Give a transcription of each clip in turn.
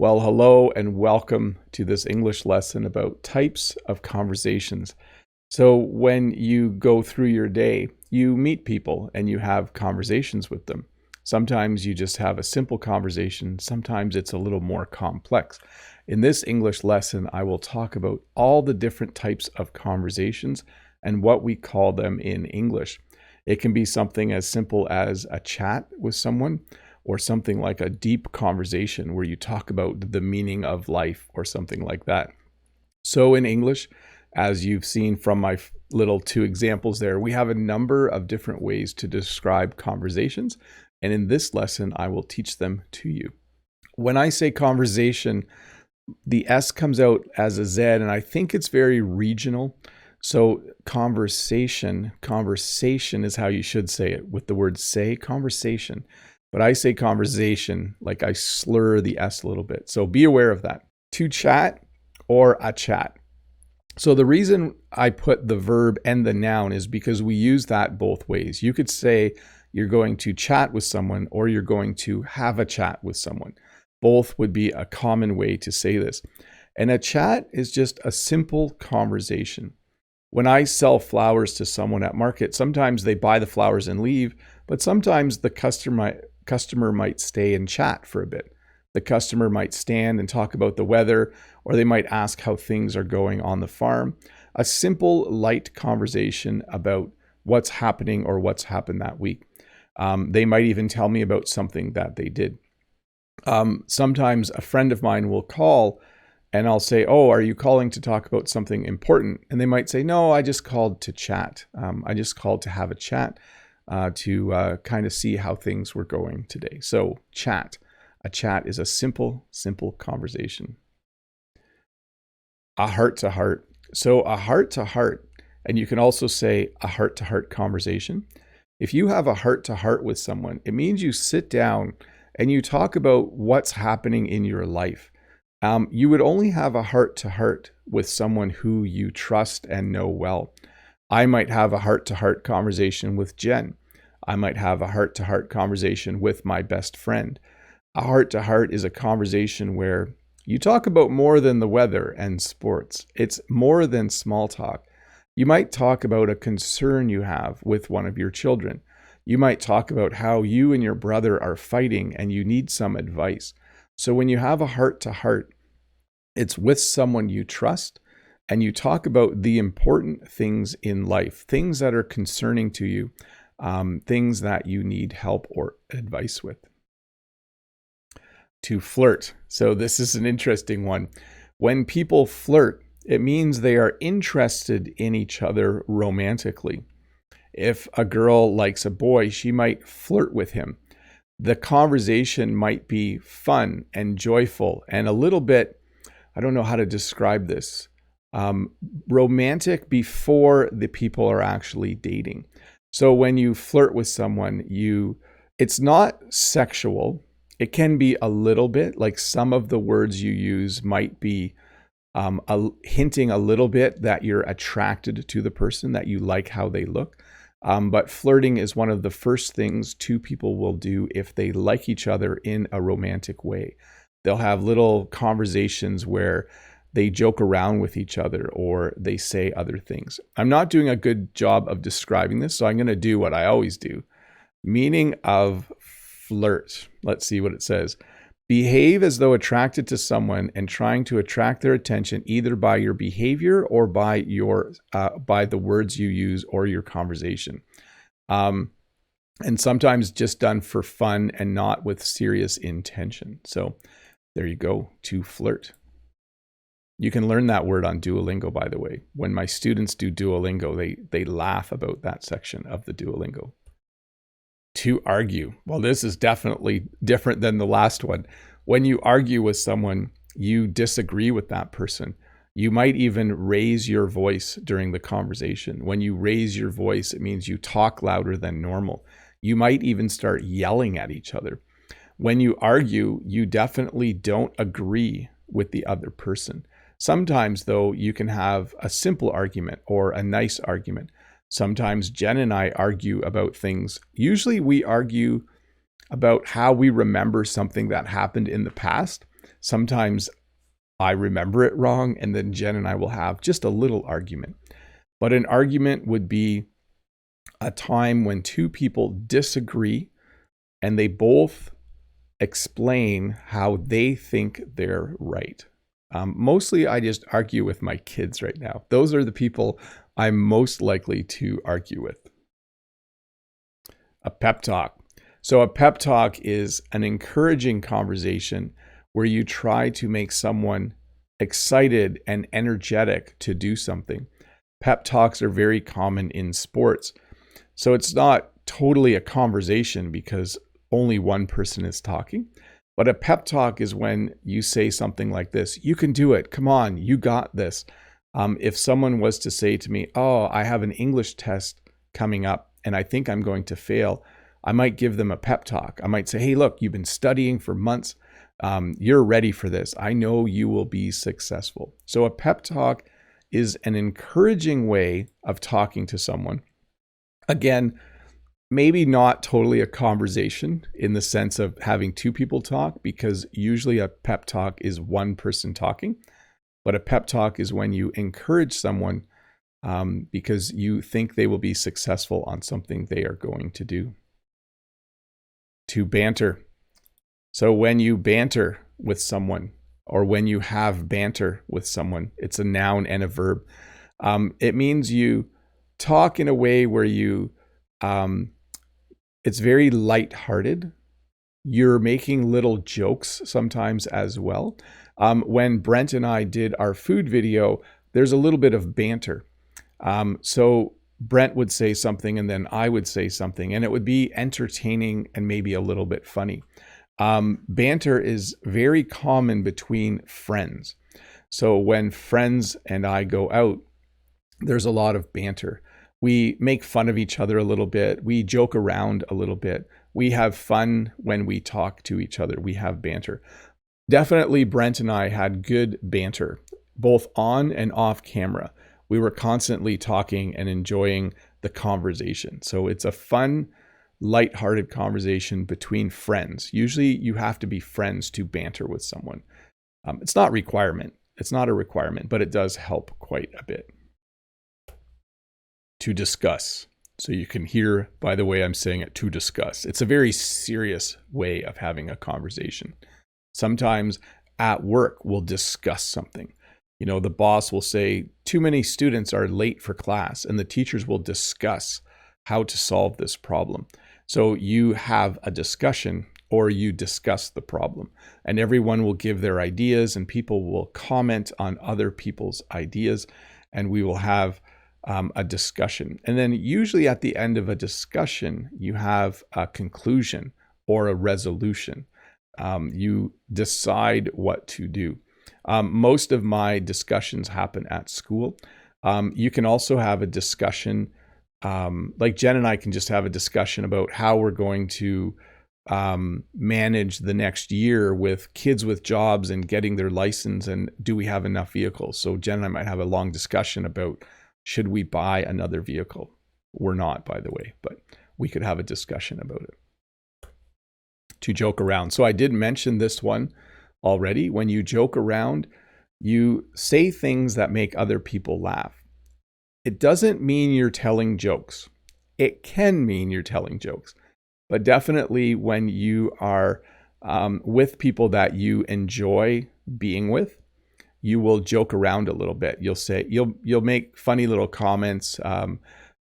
Well, hello and welcome to this English lesson about types of conversations. So, when you go through your day, you meet people and you have conversations with them. Sometimes you just have a simple conversation, sometimes it's a little more complex. In this English lesson, I will talk about all the different types of conversations and what we call them in English. It can be something as simple as a chat with someone, or something like a deep conversation where you talk about the meaning of life or something like that. So in English, as you've seen from my little two examples there, we have a number of different ways to describe conversations. And in this lesson, I will teach them to you. When I say conversation, the S comes out as a Z, and I think it's very regional. So conversation is how you should say it with the word say, conversation. But I say conversation, like I slur the S a little bit. So be aware of that. To chat or a chat. So the reason I put the verb and the noun is because we use that both ways. You could say you're going to chat with someone or you're going to have a chat with someone. Both would be a common way to say this. And a chat is just a simple conversation. When I sell flowers to someone at market, sometimes they buy the flowers and leave, but sometimes the customer might stay and chat for a bit. The customer might stand and talk about the weather, or they might ask how things are going on the farm. A simple, light conversation about what's happening or what's happened that week. They might even tell me about something that they did. Sometimes a friend of mine will call and I'll say, "Oh, are you calling to talk about something important?" And they might say, "No, I just called to chat. I just called to have a chat to kind of see how things were going today." So chat. A chat is a simple conversation. A heart-to-heart. So a heart-to-heart, and you can also say a heart-to-heart conversation. If you have a heart-to-heart with someone, it means you sit down and you talk about what's happening in your life. You would only have a heart-to-heart with someone who you trust and know well. I might have a heart-to-heart conversation with Jen. I might have a heart-to-heart conversation with my best friend. A heart-to-heart is a conversation where you talk about more than the weather and sports. It's more than small talk. You might talk about a concern you have with one of your children. You might talk about how you and your brother are fighting and you need some advice. So when you have a heart-to-heart, it's with someone you trust, and you talk about the important things in life, things that are concerning to you, things that you need help or advice with. To flirt. So this is an interesting one. When people flirt, it means they are interested in each other romantically. If a girl likes a boy, she might flirt with him. The conversation might be fun and joyful and a little bit, I don't know how to describe this, romantic before the people are actually dating. So when you flirt with someone, it's not sexual. It can be a little bit, like some of the words you use might be hinting a little bit that you're attracted to the person, that you like how they look. But flirting is one of the first things two people will do if they like each other in a romantic way. They'll have little conversations where they joke around with each other or they say other things. I'm not doing a good job of describing this, so I'm going to do what I always do. Meaning of flirt. Let's see what it says. Behave as though attracted to someone and trying to attract their attention either by your behavior or by the words you use or your conversation. And sometimes just done for fun and not with serious intention. So there you go, to flirt. You can learn that word on Duolingo, by the way. When my students do Duolingo, they laugh about that section of the Duolingo. To argue. Well, this is definitely different than the last one. When you argue with someone, you disagree with that person. You might even raise your voice during the conversation. When you raise your voice, it means you talk louder than normal. You might even start yelling at each other. When you argue, you definitely don't agree with the other person. Sometimes, though, you can have a simple argument or a nice argument. Sometimes Jen and I argue about things. Usually we argue about how we remember something that happened in the past. sometimes I remember it wrong, and then Jen and I will have just a little argument. But an argument would be a time when two people disagree and they both explain how they think they're right. Mostly I just argue with my kids right now. Those are the people I'm most likely to argue with. A pep talk. So a pep talk is an encouraging conversation where you try to make someone excited and energetic to do something. Pep talks are very common in sports. So it's not totally a conversation because only one person is talking. But a pep talk is when you say something like this: you can do it. Come on, you got this. If someone was to say to me, oh, I have an English test coming up and I think I'm going to fail, I might give them a pep talk. I might say, hey, look, you've been studying for months. You're ready for this. I know you will be successful. So a pep talk is an encouraging way of talking to someone. Again, maybe not totally a conversation in the sense of having two people talk, because usually a pep talk is one person talking. But a pep talk is when you encourage someone because you think they will be successful on something they are going to do. To banter. So when you banter with someone, or when you have banter with someone, it's a noun and a verb. It means you talk in a way where it's very lighthearted. You're making little jokes sometimes as well. When Brent and I did our food video, there's a little bit of banter. So Brent would say something and then I would say something, and it would be entertaining and maybe a little bit funny. Banter is very common between friends. So when friends and I go out, there's a lot of banter. We make fun of each other a little bit. We joke around a little bit. We have fun when we talk to each other. We have banter. Definitely Brent and I had good banter, both on and off camera. We were constantly talking and enjoying the conversation. So it's a fun, lighthearted conversation between friends. Usually you have to be friends to banter with someone. It's not a requirement, but it does help quite a bit. To discuss. So you can hear by the way I'm saying it, to discuss. It's a very serious way of having a conversation. Sometimes at work we'll discuss something. You know, the boss will say, too many students are late for class, and the teachers will discuss how to solve this problem. So you have a discussion, or you discuss the problem, and everyone will give their ideas, and people will comment on other people's ideas, and we will have a discussion. And then usually at the end of a discussion, you have a conclusion or a resolution. You decide what to do. Most of my discussions happen at school. You can also have a discussion, like Jen and I can just have a discussion about how we're going to manage the next year with kids with jobs and getting their license, and do we have enough vehicles? So Jen and I might have a long discussion about, should we buy another vehicle? We're not, by the way, but we could have a discussion about it. To joke around. So I did mention this one already. When you joke around, you say things that make other people laugh. It doesn't mean you're telling jokes. It can mean you're telling jokes, but definitely when you are with people that you enjoy being with, you will joke around a little bit. You'll make funny little comments.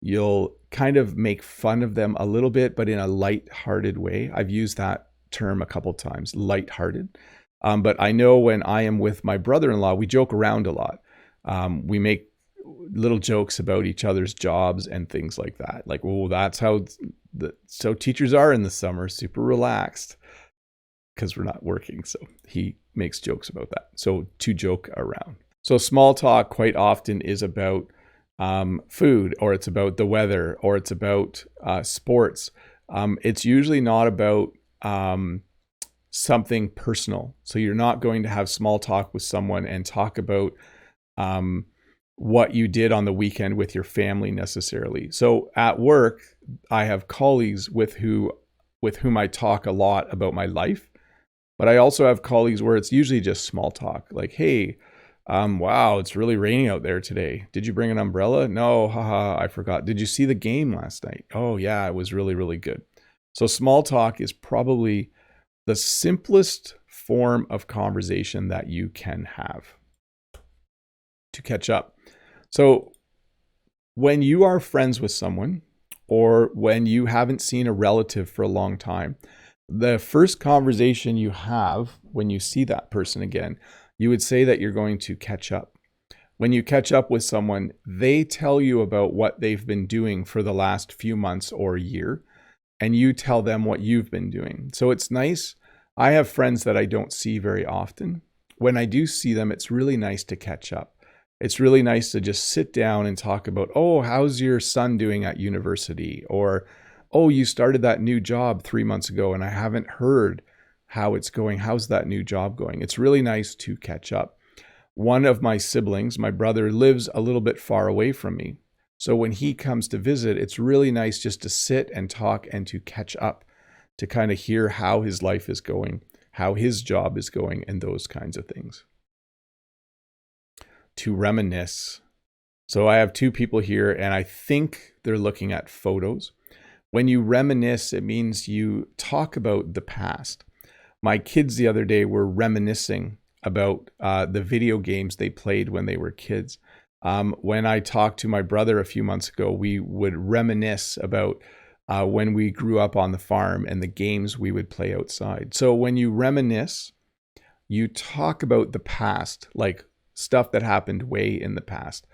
You'll kind of make fun of them a little bit, but in a light-hearted way. I've used that term a couple times, light-hearted. But I know when I am with my brother-in-law, we joke around a lot. We make little jokes about each other's jobs and things like that. Like, well, that's how so teachers are in the summer, super relaxed, because we're not working. So he makes jokes about that. So to joke around. So small talk quite often is about food, or it's about the weather, or it's about sports. It's usually not about something personal. So you're not going to have small talk with someone and talk about what you did on the weekend with your family necessarily. So at work, I have colleagues with whom I talk a lot about my life. But I also have colleagues where it's usually just small talk, like, hey, wow, it's really raining out there today. Did you bring an umbrella? No, haha, I forgot. Did you see the game last night? Oh, yeah, it was really, really good. So small talk is probably the simplest form of conversation that you can have to catch up. So when you are friends with someone, or when you haven't seen a relative for a long time, the first conversation you have when you see that person again, you would say that you're going to catch up. When you catch up with someone, they tell you about what they've been doing for the last few months or year, and you tell them what you've been doing. So it's nice. I have friends that I don't see very often. When I do see them, it's really nice to catch up. It's really nice to just sit down and talk about, oh, how's your son doing at university? Or, oh, you started that new job 3 months ago and I haven't heard how it's going. How's that new job going? It's really nice to catch up. One of my siblings, my brother, lives a little bit far away from me. So when he comes to visit, it's really nice just to sit and talk and to catch up, to kind of hear how his life is going, how his job is going, and those kinds of things. To reminisce. So I have two people here, and I think they're looking at photos. When you reminisce, it means you talk about the past. My kids the other day were reminiscing about the video games they played when they were kids. When I talked to my brother a few months ago, we would reminisce about when we grew up on the farm and the games we would play outside. So when you reminisce, you talk about the past, like stuff that happened way in the past.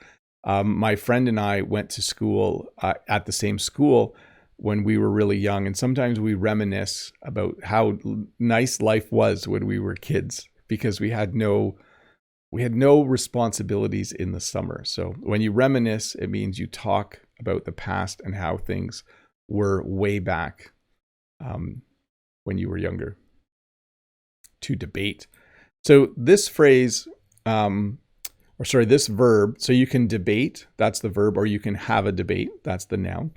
My friend and I went to school at the same school when we were really young, and sometimes we reminisce about how nice life was when we were kids, because we had no responsibilities in the summer. So when you reminisce, it means you talk about the past and how things were way back when you were younger. To debate. So this phrase, this verb, so you can debate, that's the verb, or you can have a debate, that's the noun.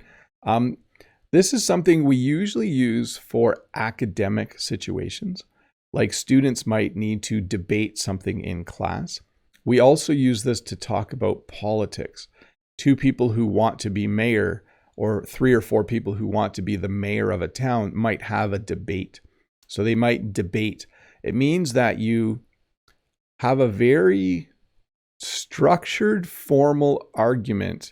This is something we usually use for academic situations, like students might need to debate something in class. We also use this to talk about politics. Two people who want to be mayor, or 3 or 4 people who want to be the mayor of a town, might have a debate. So they might debate. It means that you have a very structured, formal argument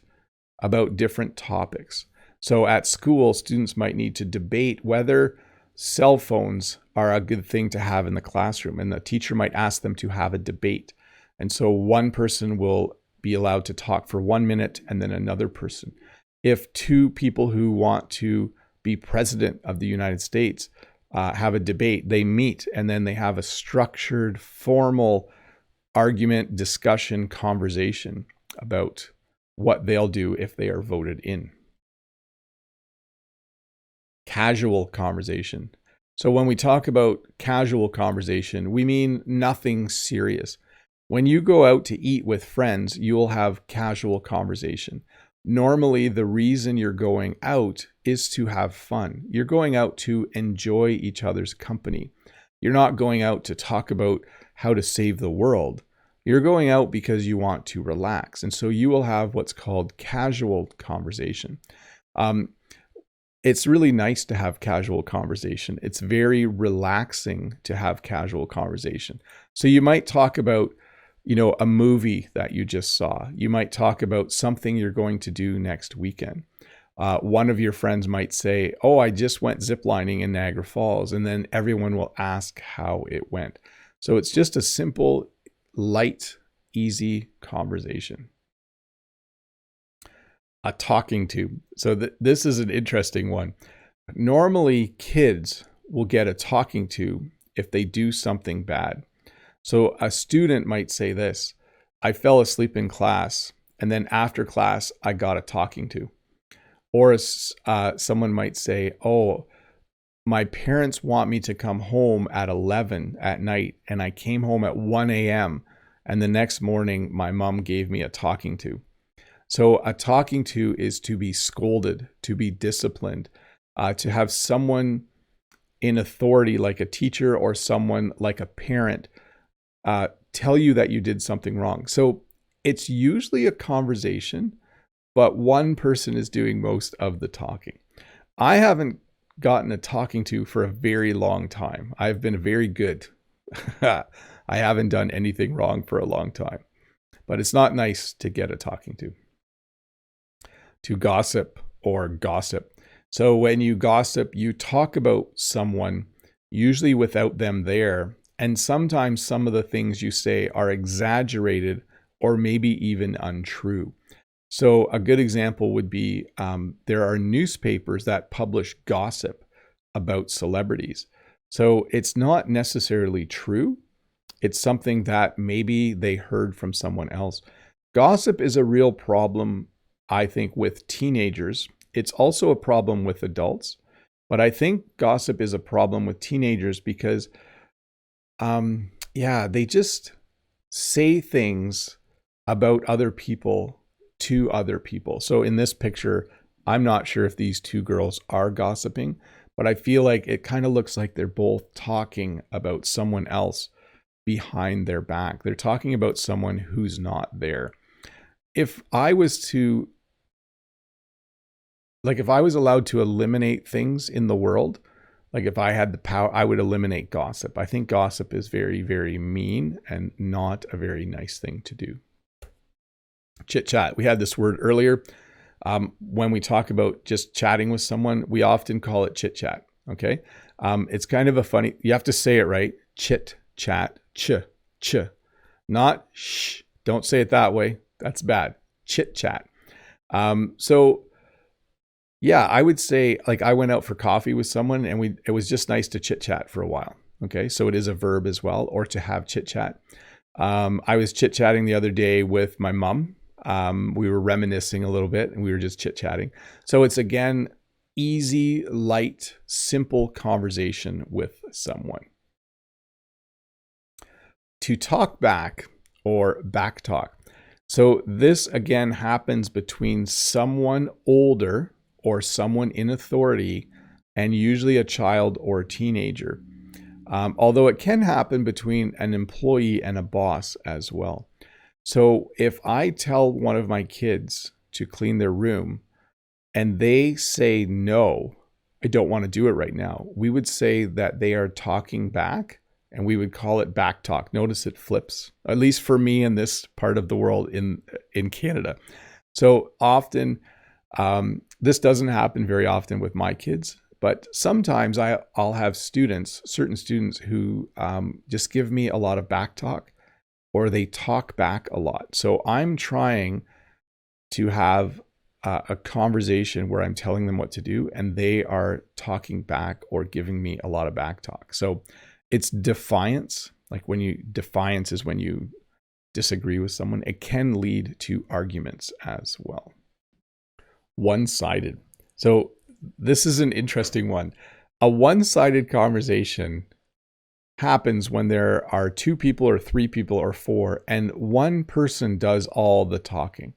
about different topics. So at school, students might need to debate whether cell phones are a good thing to have in the classroom, and the teacher might ask them to have a debate. And so one person will be allowed to talk for 1 minute, and then another person. If 2 people who want to be president of the United States have a debate, they meet, and then they have a structured, formal argument, discussion, conversation about what they'll do if they are voted in. Casual conversation. So when we talk about casual conversation, we mean nothing serious. When you go out to eat with friends, you'll have casual conversation. Normally, the reason you're going out is to have fun. You're going out to enjoy each other's company. You're not going out to talk about how to save the world. You're going out because you want to relax. And so you will have what's called casual conversation. It's really nice to have casual conversation. It's very relaxing to have casual conversation. So you might talk about, a movie that you just saw. You might talk about something you're going to do next weekend. One of your friends might say, oh, I just went ziplining in Niagara Falls. And then everyone will ask how it went. So it's just a simple, light, easy conversation. A talking to. So this is an interesting one. Normally, kids will get a talking to if they do something bad. So a student might say this: I fell asleep in class, and then after class, I got a talking to. Or someone might say, oh, my parents want me to come home at 11 at night, and I came home at 1 a.m., and the next morning, my mom gave me a talking to. So a talking to is to be scolded, to be disciplined, to have someone in authority, like a teacher or someone like a parent, tell you that you did something wrong. So it's usually a conversation, but one person is doing most of the talking. I haven't gotten a talking to for a very long time. I've been very good. I haven't done anything wrong for a long time, but it's not nice to get a talking to. To gossip or gossip. So when you gossip, you talk about someone, usually without them there. And sometimes some of the things you say are exaggerated or maybe even untrue. So a good example would be there are newspapers that publish gossip about celebrities. So it's not necessarily true. It's something that maybe they heard from someone else. Gossip is a real problem, I think, with teenagers. It's also a problem with adults. But I think gossip is a problem with teenagers because, they just say things about other people to other people. So in this picture, I'm not sure if these two girls are gossiping, but I feel like it kind of looks like they're both talking about someone else behind their back. They're talking about someone who's not there. If I was allowed to eliminate things in the world, like if I had the power, I would eliminate gossip. I think gossip is very, very mean and not a very nice thing to do. Chit chat. We had this word earlier. When we talk about just chatting with someone, we often call it chit chat. Okay. It's kind of a funny, you have to say it right. Chit chat, ch, not shh. Don't say it that way. That's bad. Chit chat. I would say, like, I went out for coffee with someone and it was just nice to chit chat for a while. Okay. So it is a verb as well, or to have chit chat. I was chit chatting the other day with my mom. We were reminiscing a little bit and we were just chit chatting. So it's, again, easy, light, simple conversation with someone. To talk back or back talk. So this, again, happens between someone older or someone in authority and usually a child or a teenager. Although it can happen between an employee and a boss as well. So if I tell one of my kids to clean their room and they say, no, I don't want to do it right now, we would say that they are talking back and we would call it back talk. Notice it flips, at least for me in this part of the world in Canada. So often, this doesn't happen very often with my kids. But sometimes I'll have certain students who just give me a lot of back talk, or they talk back a lot. So I'm trying to have a conversation where I'm telling them what to do, and they are talking back or giving me a lot of back talk. So it's defiance. Defiance is when you disagree with someone. It can lead to arguments as well. One-sided. So this is an interesting one. A one-sided conversation happens when there are two people or three people or four, and one person does all the talking.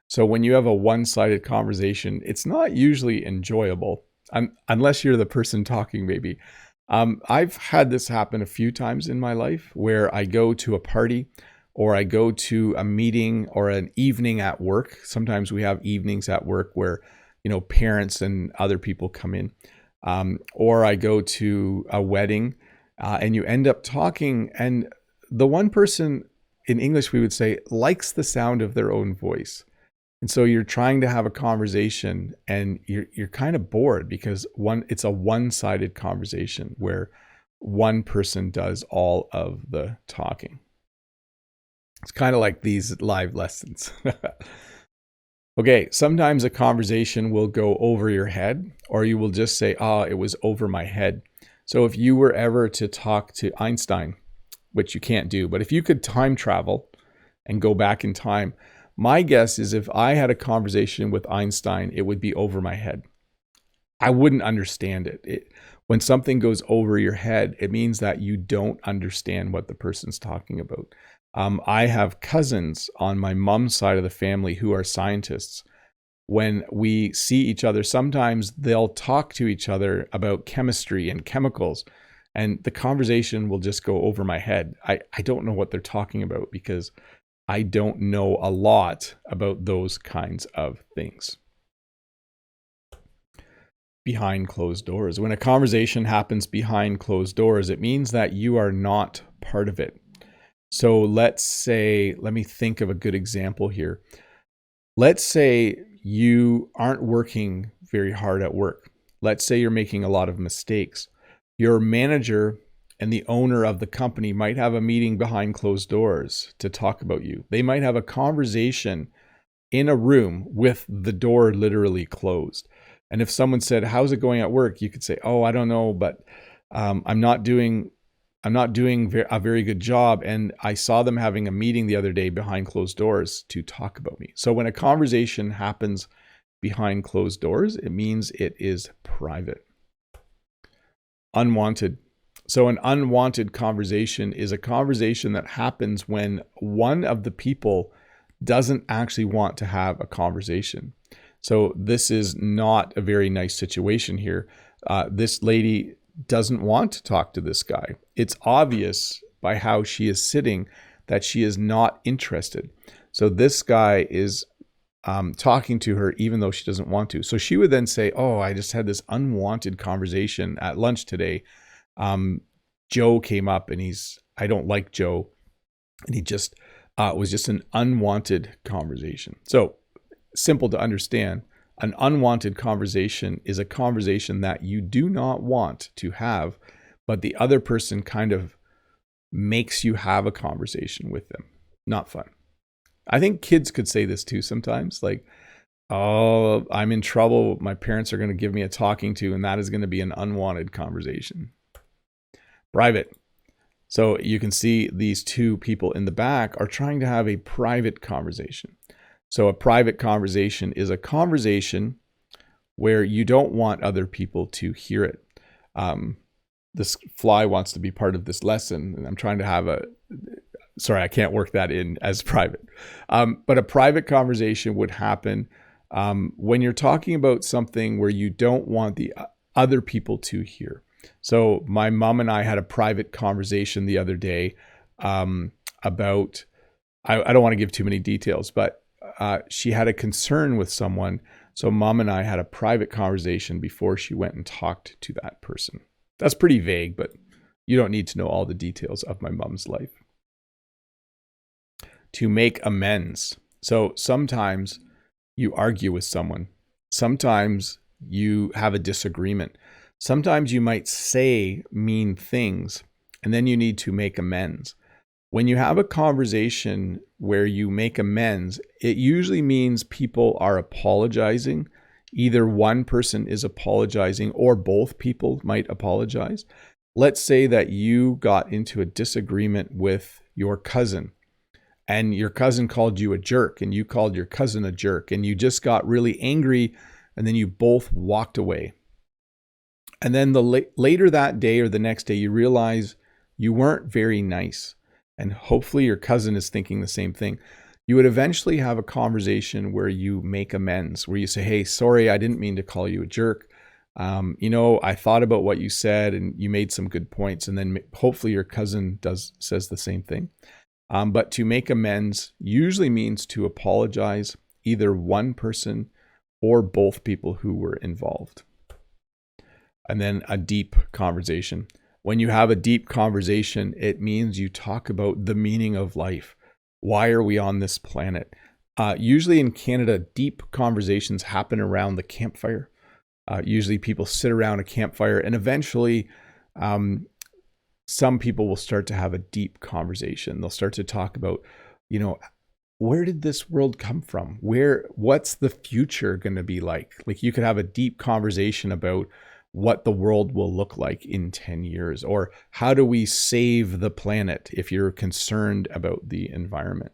So when you have a one-sided conversation, it's not usually enjoyable, unless you're the person talking, maybe. I've had this happen a few times in my life where I go to a party or I go to a meeting or an evening at work. Sometimes we have evenings at work where parents and other people come in, or I go to a wedding and you end up talking, and the one person, in English we would say, likes the sound of their own voice. And so you're trying to have a conversation and you're kind of bored because it's a one-sided conversation where one person does all of the talking. It's kind of like these live lessons. Okay, sometimes a conversation will go over your head, or you will just say, it was over my head. So if you were ever to talk to Einstein, which you can't do, but if you could time travel and go back in time, my guess is if I had a conversation with Einstein, it would be over my head. I wouldn't understand it. When something goes over your head, it means that you don't understand what the person's talking about. I have cousins on my mom's side of the family who are scientists. when we see each other, sometimes they'll talk to each other about chemistry and chemicals, and the conversation will just go over my head. I don't know what they're talking about because I don't know a lot about those kinds of things. Behind closed doors. When a conversation happens behind closed doors, it means that you are not part of it. So let's say, let me think of a good example here. Let's say you aren't working very hard at work. Let's say you're making a lot of mistakes. Your manager and the owner of the company might have a meeting behind closed doors to talk about you. They might have a conversation in a room with the door literally closed. And if someone said, "How's it going at work?" you could say, "Oh, I don't know, but I'm not doing a very good job. And I saw them having a meeting the other day behind closed doors to talk about me." So when a conversation happens behind closed doors, it means it is private. Unwanted. So an unwanted conversation is a conversation that happens when one of the people doesn't actually want to have a conversation. So this is not a very nice situation here. This lady doesn't want to talk to this guy. It's obvious by how she is sitting that she is not interested. So this guy is talking to her even though she doesn't want to. So she would then say, "Oh, I just had this unwanted conversation at lunch today. Joe came up and I don't like Joe. And he just, it was just an unwanted conversation." So simple to understand, an unwanted conversation is a conversation that you do not want to have, but the other person kind of makes you have a conversation with them. Not fun. I think kids could say this too sometimes, like, "Oh, I'm in trouble. My parents are going to give me a talking to," and that is going to be an unwanted conversation. Private. So you can see these two people in the back are trying to have a private conversation. So a private conversation is a conversation where you don't want other people to hear it. This fly wants to be part of this lesson, and I'm trying to have sorry, I can't work that in as private. But a private conversation would happen when you're talking about something where you don't want the other people to hear. So my mom and I had a private conversation the other day about, I don't want to give too many details, but she had a concern with someone. So mom and I had a private conversation before she went and talked to that person. That's pretty vague, but you don't need to know all the details of my mom's life. To make amends. So sometimes you argue with someone. Sometimes you have a disagreement. Sometimes you might say mean things, and then you need to make amends. When you have a conversation where you make amends, it usually means people are apologizing. Either one person is apologizing or both people might apologize. Let's say that you got into a disagreement with your cousin, and your cousin called you a jerk, and you called your cousin a jerk, and you just got really angry, and then you both walked away. And then later that day or the next day, you realize you weren't very nice. And hopefully your cousin is thinking the same thing. You would eventually have a conversation where you make amends, where you say, "Hey, sorry, I didn't mean to call you a jerk. I thought about what you said and you made some good points." And then hopefully your cousin says the same thing. But to make amends usually means to apologize, either one person or both people who were involved. And then a deep conversation. When you have a deep conversation, it means you talk about the meaning of life. Why are we on this planet? Usually in Canada, deep conversations happen around the campfire. Usually people sit around a campfire, and eventually some people will start to have a deep conversation. They'll start to talk about, where did this world come from? What's the future going to be like? Like you could have a deep conversation about what the world will look like in 10 years, or how do we save the planet if you're concerned about the environment.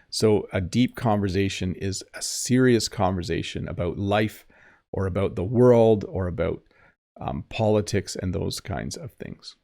So a deep conversation is a serious conversation about life or about the world or about politics and those kinds of things.